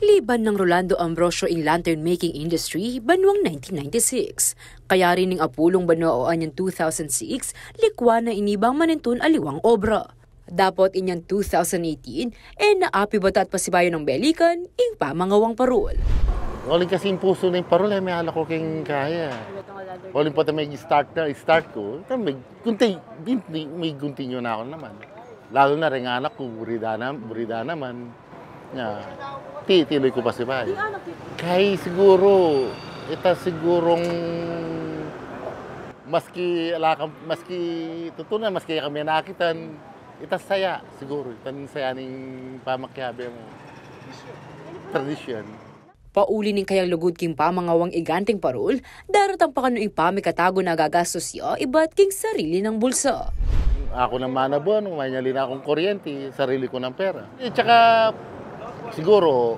Liban ng Rolando Ambrosio in lantern-making industry, banwang 1996. Kaya rin ng Apulong Banwaoan yung 2006, likwa na inibang manintun aliwang obra. Dapat inyang 2018, naapi bata at pasibayo ng belikan, ing pamangawang parol. Walang kasing puso na yung parol, may alak ko kayong kaya. Walang pa may start ko, may continue na ako naman. Lalo na rin anak ko, burida naman. Tituloy ko pa si Bay. Kaya siguro, sigurong maski kami nakitan, saya siguro. Saya ng pamakyabe mo. Tradisyon. Pauli ning kayang lugod king pamangawang iganting parol, daratang pa kanoing pamikatago na gagastos siya, iba't king sarili ng bulsa. Ako naman na buwan, manyali na akong kuryente, sarili ko ng pera. Tsaka, siguro,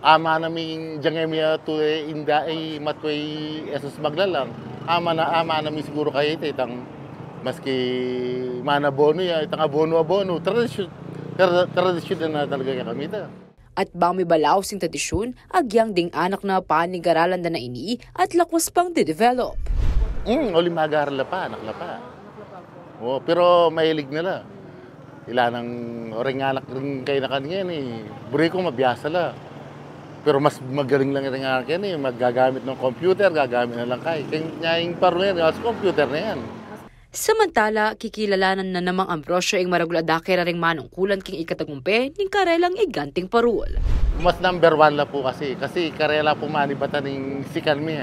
ama namin jangemiya to inda ay matway esos maglalang. Ama namin siguro kayo itang maski manabono ya, itang abono. Tradisyon na talaga kami ito. At bang may balaw sing tradisyon, agyang ding anak na panigaralan na ini at lakwas pang de-develop. Oli mag-aaral pa, anak pa. Oh, pero mahilig nila. Ilanang orang anak rin kayo na kanyan Buri ko mabiyasa la. Pero mas magaling lang rin anak yan Maggagamit ng computer, gagamit na lang kayo. Kaya yung parang yan, computer na yan. Samantala, kikilalanan na namang Ambrosio ang maraguladakera ring manungkulan king ikatagumpe ning karelang iganting parol. Mas number 1 la po kasi karela po manibatan ng sikalmi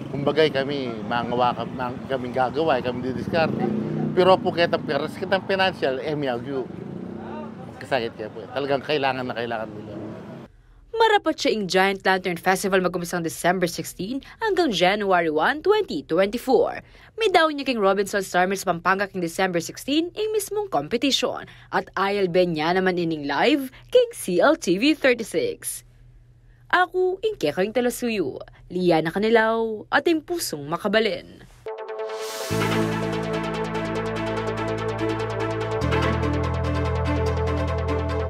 Kumbagay kami, kaming gagawa, kami didiskarte. Pero po kitang financial, miyagyo. Kasakit kaya po. Talagang kailangan nila. Marapat siya ing Giant Lantern Festival magumisang December 16 hanggang January 1, 2024. May daw niya king Robinson Star Mills Pampanga king December 16 ing mismong competition at ILB niya naman ining live king CLTV 36. Ako ing kekang talasuyo, Liana Canilaw, ating pusong makabalin.